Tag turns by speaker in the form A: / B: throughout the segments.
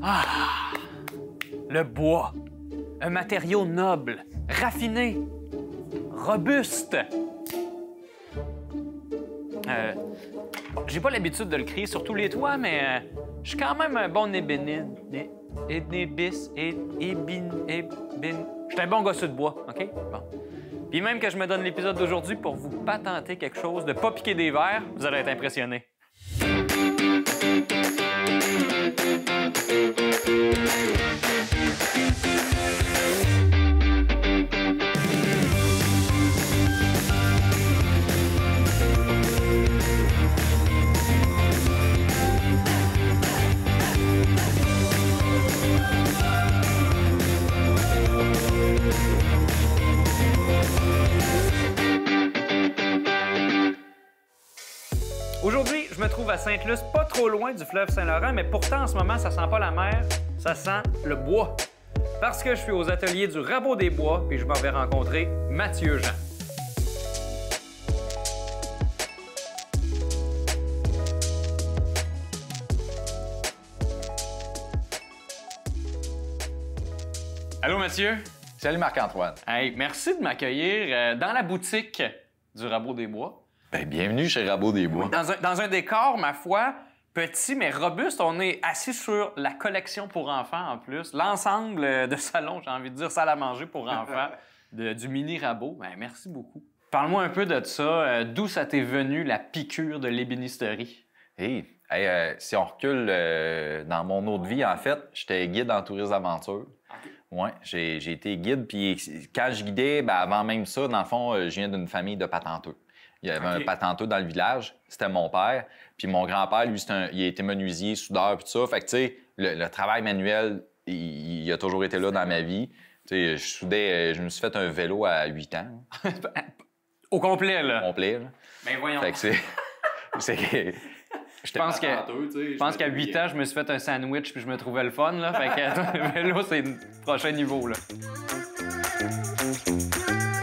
A: Ah! Le bois. Un matériau noble, raffiné, robuste. J'ai pas l'habitude de le crier sur tous les toits, mais je suis quand même un bon ébéniste. Ébéniste. Je suis un bon gossu de bois, OK? Bon. Puis même que je me donne l'épisode d'aujourd'hui pour vous patenter quelque chose, de pas piquer des verres, vous allez être impressionnés. Aujourd'hui, je me trouve à Sainte-Luce, pas trop loin du fleuve Saint-Laurent, mais pourtant, en ce moment, ça sent pas la mer, ça sent le bois. Parce que je suis aux ateliers du Rabot des Bois, puis je m'en vais rencontrer Mathieu Jean. Allô, Mathieu?
B: Salut Marc-Antoine.
A: Hey, merci de m'accueillir dans la boutique du Rabot des Bois.
B: Ben, bienvenue chez Rabot des Bois.
A: Dans un décor, ma foi, petit mais robuste. On est assis sur la collection pour enfants en plus. L'ensemble de salon, j'ai envie de dire, salle à manger pour enfants du mini Rabot. Ben, merci beaucoup. Parle-moi un peu de ça. D'où ça t'est venu, la piqûre de l'ébénisterie?
B: Hey, si on recule dans mon autre vie, en fait, j'étais guide en tourisme aventure. Okay. Ouais, j'ai été guide. Puis quand je guidais, ben, avant même ça, dans le fond, je viens d'une famille de patenteux. Il y avait un patenteux dans le village, c'était mon père. Puis mon grand-père, lui, il a été menuisier, soudeur, puis tout ça. Fait que, tu sais, le travail manuel, il a toujours été là dans ma vie. Tu sais, je soudais, je me suis fait un vélo à 8 ans.
A: Au complet, là?
B: Au complet, là.
A: Ben voyons.
B: Fait que
A: Je pense qu'à 8 ans, je me suis fait un sandwich puis je me trouvais le fun, là. Fait que le vélo, c'est le prochain niveau, là.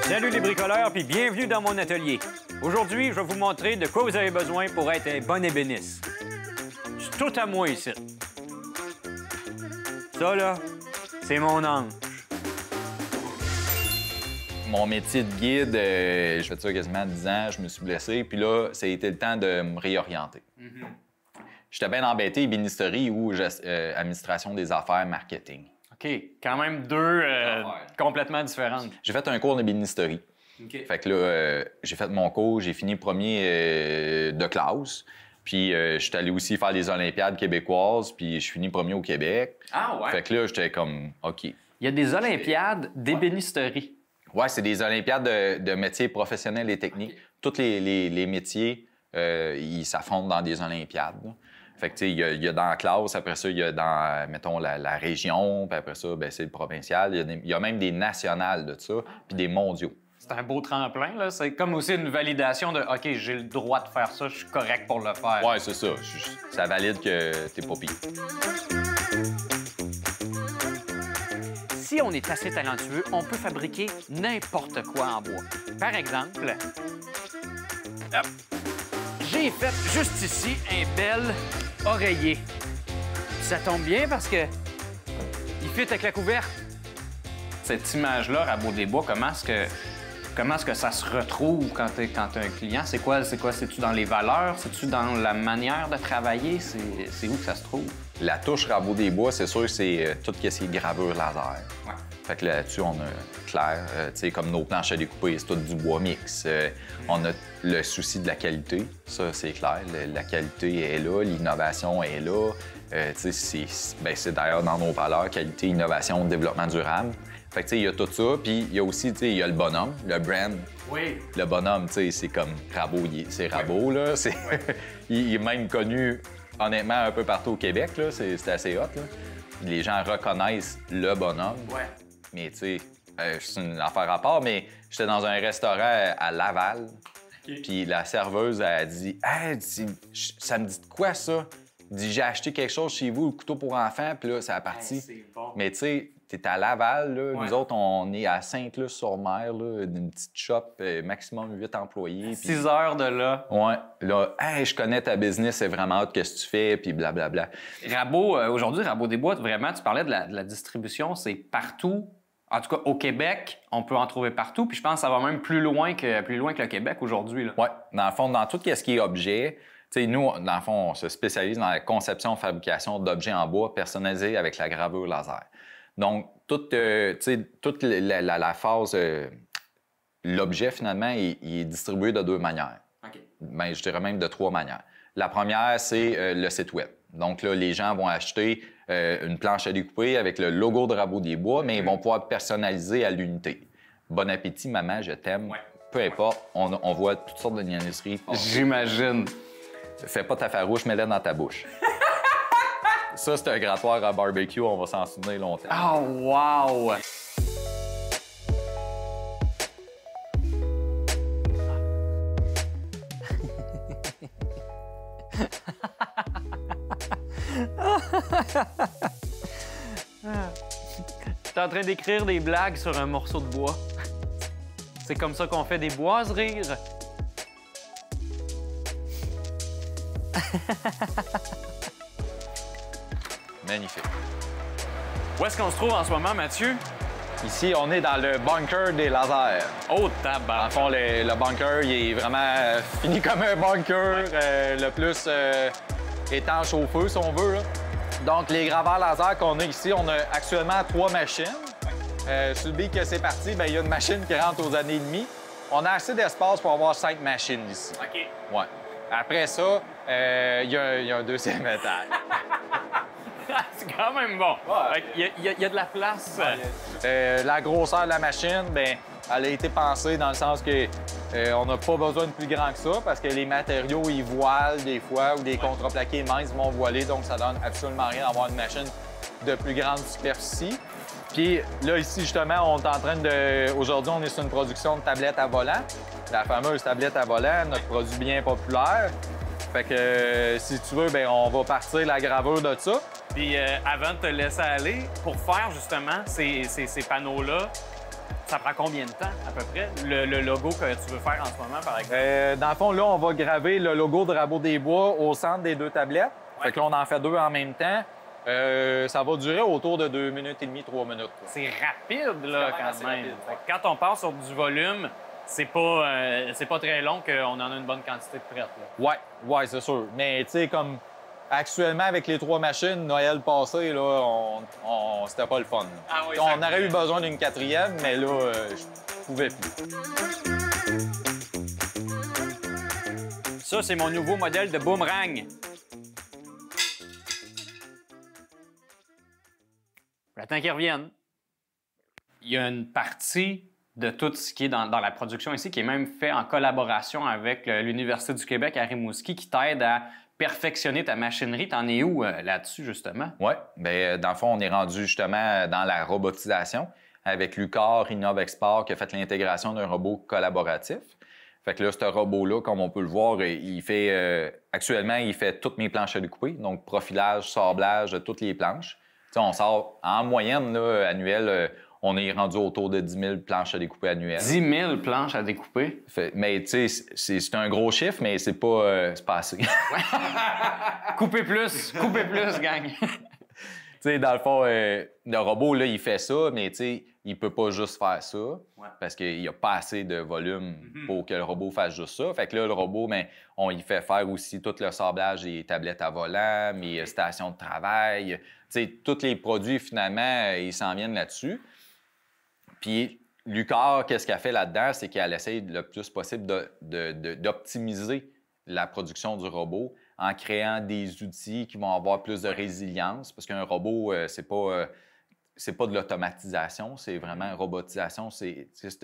A: Salut les bricoleurs, puis bienvenue dans mon atelier. Aujourd'hui, je vais vous montrer de quoi vous avez besoin pour être un bon ébéniste. C'est tout à moi ici. Ça, là, c'est mon ange.
B: Mon métier de guide, je fais ça quasiment 10 ans, je me suis blessé, puis là, ça a été le temps de me réorienter. J'étais bien embêté, ébénisterie ou administration des affaires, marketing.
A: OK, quand même deux complètement différentes.
B: J'ai fait un cours d'ébénisterie. Okay. Fait que là, j'ai fait mon cours, j'ai fini premier de classe. Puis je suis allé aussi faire les Olympiades québécoises, puis je finis premier au Québec.
A: Ah ouais?
B: Fait que là, j'étais comme, OK.
A: Il y a des Olympiades d'ébénisterie.
B: Ouais, c'est des Olympiades de métiers professionnels et techniques. Okay. Tous les métiers, ils s'affrontent dans des Olympiades. Là. Fait que, tu sais, il y a dans la classe, après ça, il y a dans, mettons, la région, puis après ça, ben, c'est le provincial. Il y a même des nationales de ça, puis des mondiaux.
A: C'est un beau tremplin, là. C'est comme aussi une validation de « OK, j'ai le droit de faire ça, je suis correct pour le faire. »
B: Ouais, c'est ça. Ça valide que t'es pas pire.
A: Si on est assez talentueux, on peut fabriquer n'importe quoi en bois. Par exemple, hop, j'ai fait juste ici un bel oreiller. Ça tombe bien parce que il fit avec la couverte. Cette image-là, Rabot des Bois, comment est-ce que ça se retrouve quand t'as un client? C'est quoi? C'est-tu dans les valeurs? C'est-tu dans la manière de travailler? C'est où que ça se trouve?
B: La touche Rabot des Bois, c'est sûr que c'est tout ce qui est gravure laser.
A: Ouais.
B: Fait que là-dessus, on a clair, tu sais, comme nos planches à découper, c'est tout du bois mix. On a le souci de la qualité, ça, c'est clair. La qualité est là, l'innovation est là. Tu sais, c'est d'ailleurs dans nos valeurs, qualité, innovation, développement durable. Fait que, tu sais, il y a tout ça. Puis, il y a aussi, tu sais, il y a le bonhomme, le brand.
A: Oui.
B: Le bonhomme, tu sais, c'est comme Rabot, c'est Rabot, oui. Là. Oui. Il est même connu, honnêtement, un peu partout au Québec, là. C'est assez hot, là. Les gens reconnaissent le bonhomme.
A: Ouais.
B: Mais, tu sais, c'est une affaire à part, mais j'étais dans un restaurant à Laval. Okay. Puis la serveuse a dit « Hey, ça me dit de quoi, ça? » Elle dit « J'ai acheté quelque chose chez vous, le couteau pour enfants. » Puis là, ça a parti.
A: Hey, c'est bon.
B: Mais, tu sais, es à Laval, là.
A: Ouais.
B: Nous autres, on est à Sainte-Luce-sur-Mer, là, d'une petite shop, maximum 8 employés.
A: 6 heures de là.
B: Ouais, là, hey, je connais ta business, c'est vraiment hot, qu'est-ce que tu fais, puis blablabla.
A: Rabot, aujourd'hui, Rabot des Bois, vraiment, tu parlais de la distribution, c'est partout. En tout cas, au Québec, on peut en trouver partout. Puis je pense que ça va même plus loin que le Québec aujourd'hui.
B: Oui, dans le fond, dans tout ce qui est objet, tu sais, nous, dans le fond, on se spécialise dans la conception et fabrication d'objets en bois personnalisés avec la gravure laser. Donc, toute la phase, l'objet, finalement, il est distribué de 2 manières.
A: OK.
B: Bien, je dirais même de 3 manières. La première, c'est le site web. Donc là, les gens vont acheter une planche à découper avec le logo de Rabot des Bois, mais ils vont pouvoir personnaliser à l'unité. Bon appétit, maman, je t'aime.
A: Ouais.
B: Peu importe, on voit toutes sortes de niaiseries.
A: J'imagine.
B: Fais pas ta farouche, mets-la dans ta bouche. Ça, c'est un grattoir à barbecue, on va s'en souvenir longtemps.
A: Oh, wow! T'es en train d'écrire des blagues sur un morceau de bois. C'est comme ça qu'on fait des boiseries.
B: Magnifique.
A: Où est-ce qu'on se trouve en ce moment, Mathieu?
B: Ici, on est dans le bunker des lasers.
A: Oh,
B: Dans le
A: tabac!
B: fond, le bunker, il est vraiment fini comme un bunker, le plus étanche au feu, si on veut, là. Donc, les graveurs laser qu'on a ici, on a actuellement 3 machines. Sur le beat que c'est parti, bien, il y a une machine qui rentre aux années et demie. On a assez d'espace pour avoir 5 machines ici.
A: OK.
B: Ouais. Après ça, il y a un deuxième étage.
A: C'est quand même bon.
B: Ouais.
A: Il y a de la place.
B: La grosseur de la machine, bien, elle a été pensée dans le sens que on n'a pas besoin de plus grand que ça parce que les matériaux, ils voilent des fois ou des contreplaqués minces vont voiler, donc ça donne absolument rien d'avoir une machine de plus grande superficie. Puis là, ici, justement, on est en train de... Aujourd'hui, on est sur une production de tablettes à volant. La fameuse tablette à volant, notre produit bien populaire. Fait que, si tu veux, bien, on va partir la gravure de ça.
A: Puis avant de te laisser aller, pour faire justement ces panneaux-là, ça prend combien de temps à peu près? Le logo que tu veux faire en ce moment, par exemple?
B: Dans le fond, là, on va graver le logo de Rabot des Bois au centre des 2 tablettes.
A: Ouais.
B: Fait que là, on en fait 2 en même temps. Ça va durer autour de 2 minutes et demie, 3 minutes. Quoi.
A: C'est rapide, là,
B: quand même assez
A: quand même.
B: rapide, ouais.
A: Fait que quand on part sur du volume, c'est pas très long qu'on en a une bonne quantité de prête. Là.
B: Ouais, c'est sûr. Mais tu sais, comme actuellement, avec les 3 machines, Noël passé, là, c'était pas le fun.
A: Ah oui,
B: On aurait eu besoin d'une 4e, mais là, je pouvais plus.
A: Ça, c'est mon nouveau modèle de boomerang. J'attends qu'ils reviennent. Il y a une partie de tout ce qui est dans la production ici qui est même fait en collaboration avec l'Université du Québec à Rimouski qui t'aide à perfectionner ta machinerie. T'en es où là-dessus, justement?
B: Oui. Bien, dans le fond, on est rendu justement dans la robotisation avec Lucar Innov-Export qui a fait l'intégration d'un robot collaboratif. Fait que là, ce robot-là, comme on peut le voir, il fait actuellement, il fait toutes mes planches à découper, donc profilage, sablage de toutes les planches. T'sais, on sort en moyenne là, annuelle, on est rendu autour de 10 000 planches à découper annuelles.
A: 10 000 planches à découper?
B: Mais tu sais, c'est un gros chiffre, mais c'est pas assez.
A: Coupez plus, gang!
B: Tu sais, dans le fond, le robot, là, il fait ça, mais tu sais, il peut pas juste faire ça parce qu'il n'y a pas assez de volume pour que le robot fasse juste ça. Fait que là, le robot, ben, on y fait faire aussi tout le sablage des tablettes à volant, mes stations de travail. Tu sais, tous les produits, finalement, ils s'en viennent là-dessus. Puis, Lucar, qu'est-ce qu'elle fait là-dedans? C'est qu'elle essaie le plus possible d'optimiser la production du robot en créant des outils qui vont avoir plus de résilience. Parce qu'un robot, c'est pas de l'automatisation, c'est vraiment une robotisation.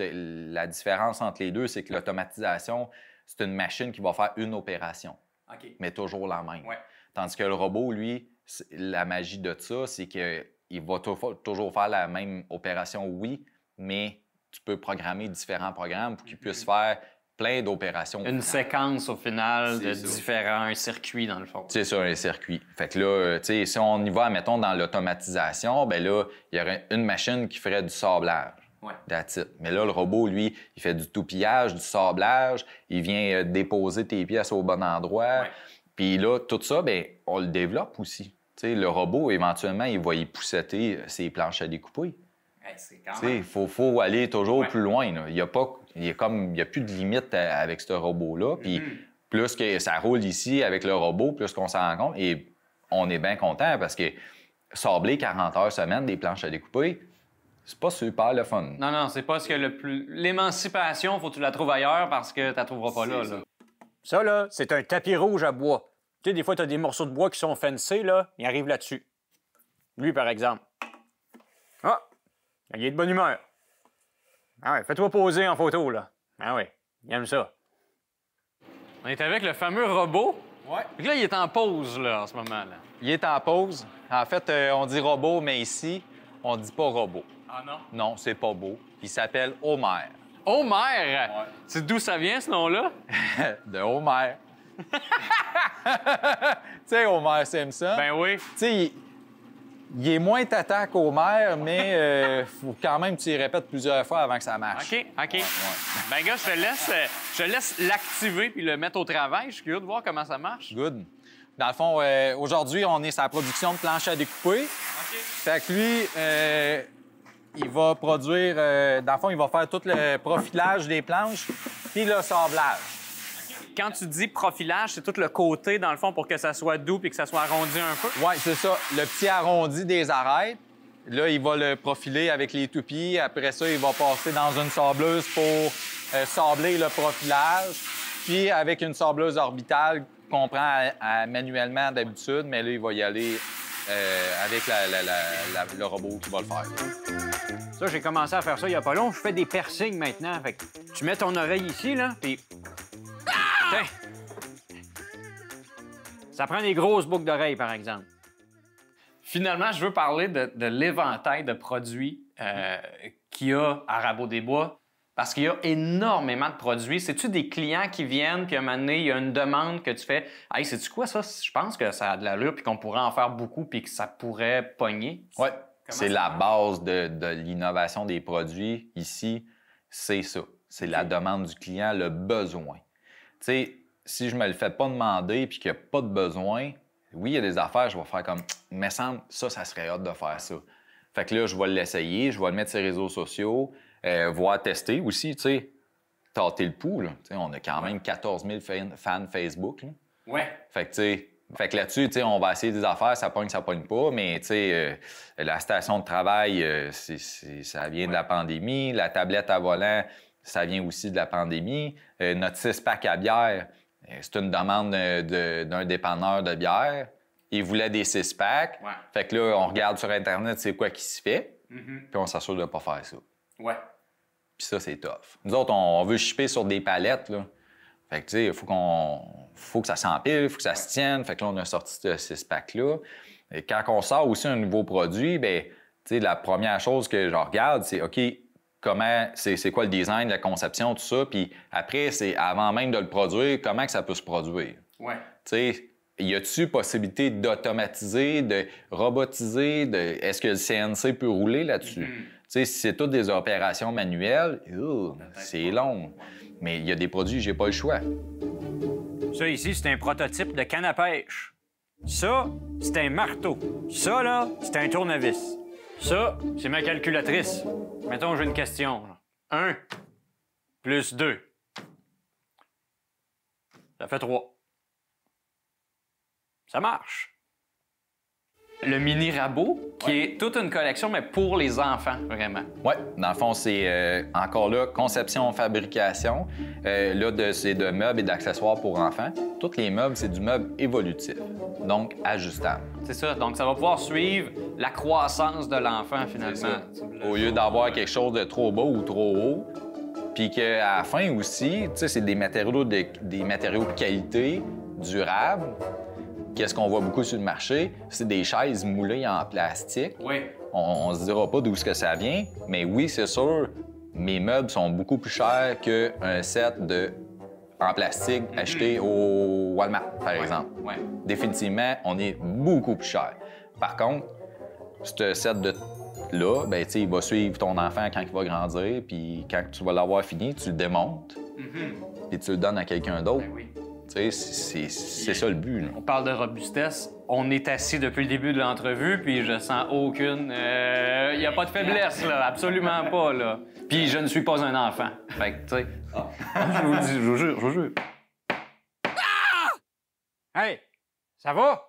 B: La différence entre les deux, c'est que l'automatisation, c'est une machine qui va faire une opération, mais toujours la même.
A: Ouais.
B: Tandis que le robot, lui, la magie de ça, c'est qu'il va toujours faire la même opération, oui, mais tu peux programmer différents programmes pour qu'il puisse faire plein d'opérations.
A: Une séquence, au final, de
B: ça.
A: différents circuits, dans le fond.
B: C'est ça, un circuit. Fait que là, tu sais, si on y va, mettons, dans l'automatisation, ben là, il y aurait une machine qui ferait du sablage.
A: Ouais.
B: That's it. Mais là, le robot, lui, il fait du toupillage, du sablage, il vient déposer tes pièces au bon endroit.
A: Ouais.
B: Puis là, tout ça, bien, on le développe aussi. Tu sais, le robot, éventuellement, il va y pousseter ses planches à découper.
A: Hey, c'est quand
B: Tu sais,
A: même...
B: il faut aller toujours
A: Ouais.
B: plus loin. Là. Il n'y a plus de limite avec ce robot-là. Puis plus que ça roule ici avec le robot, plus qu'on s'en rend compte. Et on est bien content parce que sabler 40 heures semaine des planches à découper, c'est pas super le fun.
A: Non, non, c'est pas ce que le plus... L'émancipation, faut que tu la trouves ailleurs parce que tu la trouveras pas là.
C: Ça, là, c'est un tapis rouge à bois. Tu sais, des fois, tu as des morceaux de bois qui sont fencés, là, ils arrivent là-dessus. Lui, par exemple. Ah! Il est de bonne humeur. Ah ouais, fais-toi poser en photo, là. Ah ouais, il aime ça.
A: On est avec le fameux robot.
B: Ouais.
A: Fait que là, il est en pause, là, en ce moment, là.
B: Il est en pause. En fait, on dit robot, mais ici, on dit pas robot.
A: Ah non?
B: Non, c'est pas beau. Il s'appelle Homer.
A: Homer! C'est d'où ça vient, ce nom-là?
B: De Homer. Tu sais, Homer Simpson.
A: Ben oui.
B: Tu sais, il est moins tata qu'Homer, mais faut quand même que tu y répètes plusieurs fois avant que ça marche.
A: OK, OK. Ben, gars, je te laisse l'activer puis le mettre au travail. Je suis curieux de voir comment ça marche.
B: Good. Dans le fond, aujourd'hui, on est sur la production de planches à découper. Fait que lui, il va produire... dans le fond, il va faire tout le profilage des planches puis le sablage.
A: Quand tu dis profilage, c'est tout le côté, dans le fond, pour que ça soit doux puis que ça soit arrondi un peu?
B: Oui, c'est ça. Le petit arrondi des arêtes. Là, il va le profiler avec les toupies. Après ça, il va passer dans une sableuse pour sabler le profilage. Puis avec une sableuse orbitale qu'on prend manuellement d'habitude, mais là, il va y aller avec le robot qui va le faire.
C: Ça, j'ai commencé à faire ça il y a pas long. Je fais des piercings maintenant. Fait que tu mets ton oreille ici, là, puis... Tiens! Ça prend des grosses boucles d'oreilles, par exemple.
A: Finalement, je veux parler de l'éventail de produits qu'il y a à Rabot-des-Bois. Parce qu'il y a énormément de produits. C'est-tu des clients qui viennent, puis à un moment donné, il y a une demande que tu fais « Hey, sais-tu quoi, ça? Je pense que ça a de l'allure, puis qu'on pourrait en faire beaucoup, puis que ça pourrait pogner. »
B: Oui, c'est la base de l'innovation des produits. Ici, c'est ça. C'est la demande du client, le besoin. Tu sais, si je me le fais pas demander puis qu'il n'y a pas de besoin, oui, il y a des affaires, je vais faire comme « me semble, ça serait hâte de faire ça. » Fait que là, je vais l'essayer, je vais le mettre sur les réseaux sociaux, voir tester aussi, tu sais, tâter le pouls, là. Tu sais, on a quand même 14 000 fans Facebook, là.
A: Ouais.
B: Fait que, tu sais, là-dessus, tu sais, on va essayer des affaires, ça pogne pas, mais, tu sais, la station de travail, ça vient de la pandémie, la tablette à volant, ça vient aussi de la pandémie. Notre 6-pack à bière, c'est une demande d'un dépanneur de bière. Il voulait des 6-packs.
A: Ouais.
B: Fait que là, on regarde sur Internet c'est quoi qui se fait, puis on s'assure de ne pas faire ça.
A: Ouais.
B: Puis ça, c'est tough. Nous autres, on veut shipper sur des palettes, là. Fait que, tu sais, il faut que ça s'empile, il faut que ça se tienne. Fait que là, on a sorti ce 6-pack-là. Et quand on sort aussi un nouveau produit, bien, tu sais, la première chose que je regarde, c'est OK, c'est quoi le design, la conception, tout ça. Puis après, c'est avant même de le produire, comment que ça peut se produire.
A: Ouais.
B: Tu sais, y a-t-il possibilité d'automatiser, de robotiser, est-ce que le CNC peut rouler là-dessus? Tu sais, si c'est toutes des opérations manuelles, c'est long. Mais il y a des produits, j'ai pas le choix.
C: Ça, ici, c'est un prototype de canne à pêche. Ça, c'est un marteau. Ça, là, c'est un tournevis. Ça, c'est ma calculatrice. Mettons, j'ai une question. 1 plus 2. Ça fait 3. Ça marche.
A: Le mini rabot, qui est toute une collection, mais pour les enfants, vraiment.
B: Oui, dans le fond, c'est encore là, conception, fabrication. Là, c'est de meubles et d'accessoires pour enfants. Tous les meubles, c'est du meuble évolutif, donc ajustable.
A: C'est ça. Donc, ça va pouvoir suivre la croissance de l'enfant, finalement.
B: Au lieu d'avoir quelque chose de trop bas ou trop haut, puis qu'à la fin aussi, tu sais, c'est des matériaux de qualité, durables. Qu'est-ce qu'on voit beaucoup sur le marché? C'est des chaises moulées en plastique.
A: Oui.
B: On se dira pas d'où ce que ça vient, mais oui, c'est sûr, mes meubles sont beaucoup plus chers qu'un set de en plastique acheté au Walmart, par exemple.
A: Ouais.
B: Définitivement, on est beaucoup plus cher. Par contre, ce set de là, ben, tu sais, il va suivre ton enfant quand il va grandir, puis quand tu vas l'avoir fini, tu le démontes, puis tu le donnes à quelqu'un d'autre.
A: Ben oui.
B: Tu sais, c'est ça le but. Là.
A: On parle de robustesse. On est assis depuis le début de l'entrevue, puis je sens aucune... Il n'y a pas de faiblesse, là. Absolument pas, là. Puis je ne suis pas un enfant. Fait que, tu sais... Je vous le dis, je vous jure, je vous jure.
C: Hey, ça va?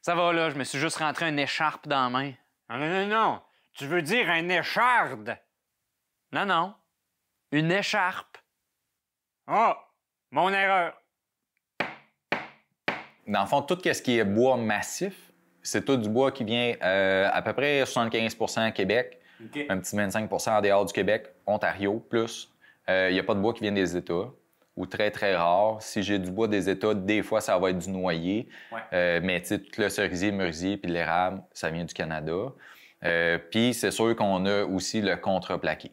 A: Ça va, là. Je me suis juste rentré une écharpe dans la main.
C: Non, non, non, non. Tu veux dire un écharde?
A: Non, non. Une écharpe.
C: Ah, mon erreur.
B: Dans le fond, tout ce qui est bois massif, c'est tout du bois qui vient à peu près 75 % Québec, un petit 25 % en dehors du Québec, Ontario, plus. Il n'y a pas de bois qui vient des États, ou très, très rare. Si j'ai du bois des États, des fois, ça va être du noyer.
A: Ouais.
B: Mais tu sais, tout le cerisier, merisier puis l'érable, ça vient du Canada. Puis c'est sûr qu'on a aussi le contreplaqué.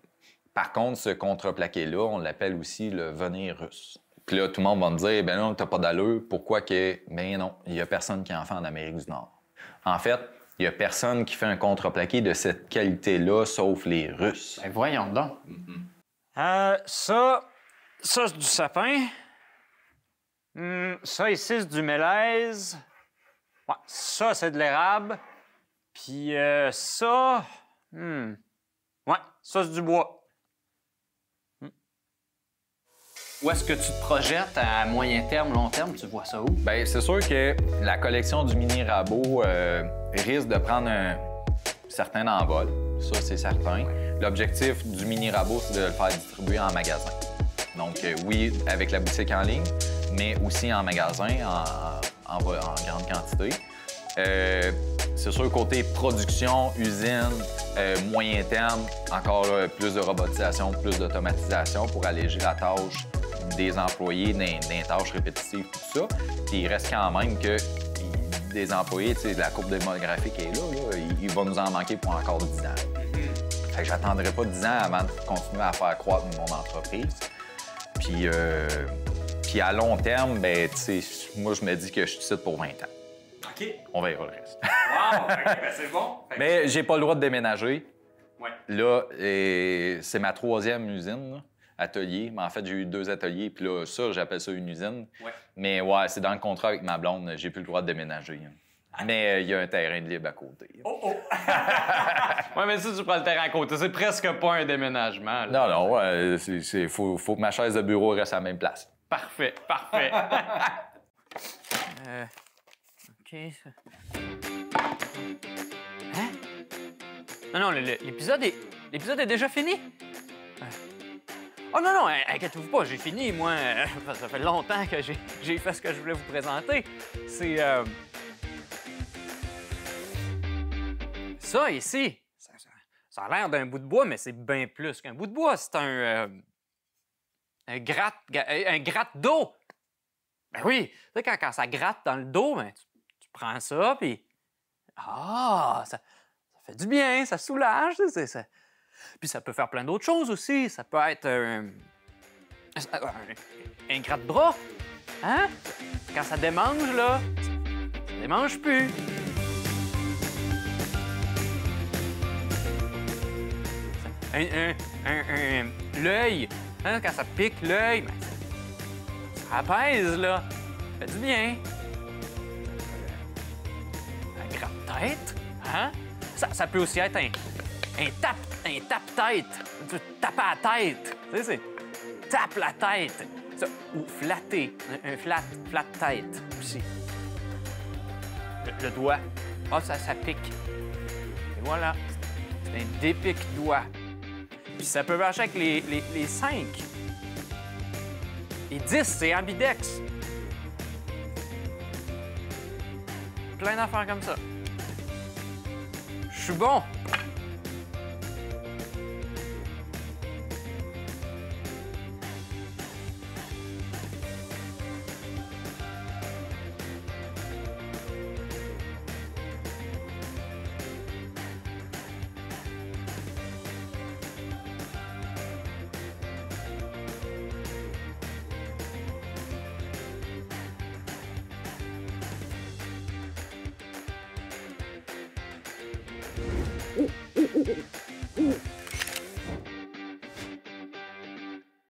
B: Par contre, ce contreplaqué-là, on l'appelle aussi le venin russe. Puis là, tout le monde va me dire, ben non, t'as pas d'allure. Pourquoi que... Ben non, il y a personne qui en fait en Amérique du Nord. En fait, il y a personne qui fait un contreplaqué de cette qualité-là, sauf les Russes.
A: Ben voyons donc.
C: Ça, c'est du sapin. Ça ici, c'est du mélèze. Ouais, ça, c'est de l'érable. Puis ça... Ouais, ça, c'est du bois.
A: Où est-ce que tu te projettes à moyen terme, long terme? Tu vois ça où?
B: Bien, c'est sûr que la collection du Mini Rabot risque de prendre un certain envol. Ça, c'est certain. L'objectif du Mini Rabot, c'est de le faire distribuer en magasin. Donc, oui, avec la boutique en ligne, mais aussi en magasin, en grande quantité. C'est sûr, côté production, usine, moyen terme, encore plus de robotisation, plus d'automatisation pour alléger la tâche des employés dans des tâches répétitives, tout ça. Puis il reste quand même que des employés, tu sais, la courbe démographique est là, il va nous en manquer pour encore 10 ans. Fait que j'attendrai pas 10 ans avant de continuer à faire croître mon entreprise. Puis à long terme, ben, tu sais, moi, je me dis que je suis ici pour 20 ans.
A: OK.
B: On verra le reste.
A: Wow! OK, ben c'est bon.
B: Mais j'ai pas le droit de déménager.
A: Ouais.
B: Là, c'est ma 3e usine, là, atelier. Mais en fait, j'ai eu 2 ateliers. Puis là, ça, j'appelle ça une usine.
A: Ouais.
B: Mais ouais, c'est dans le contrat avec ma blonde. J'ai plus le droit de déménager. Mais il y a un terrain de libre à côté.
A: Oh! Ouais, mais si tu prends le terrain à côté, c'est presque pas un déménagement. Là.
B: Non, non, ouais, faut que ma chaise de bureau reste à la même place.
A: Parfait, parfait. OK. Hein? Non, non, l'épisode est déjà fini? Oh non, non, inquiétez-vous pas, j'ai fini, moi. Ça fait longtemps que j'ai fait ce que je voulais vous présenter. C'est... Ça, ici, ça a l'air d'un bout de bois, mais c'est bien plus qu'un bout de bois. C'est un gratte d'eau. Ben oui, tu sais, quand ça gratte dans le dos, ben, tu prends ça, puis... Ah, ça fait du bien, ça soulage. Puis ça peut faire plein d'autres choses aussi. Ça peut être un gratte-bras. Hein? Quand ça démange, là, ça démange plus. L'œil, hein, quand ça pique l'œil, ben, ça apaise, là. Ça fait du bien. Un gratte-tête, hein? Ça peut aussi être un tape-tête. Tu tapes à la tête. Tu sais, c'est tape la tête. Ça, ou flatter. Un flat-tête aussi. Le doigt. Ah, ça pique. Et voilà. C'est un dépique-doigt. Puis ça peut marcher avec les 5. Et 10, c'est ambidex. Plein d'affaires comme ça. Je suis bon.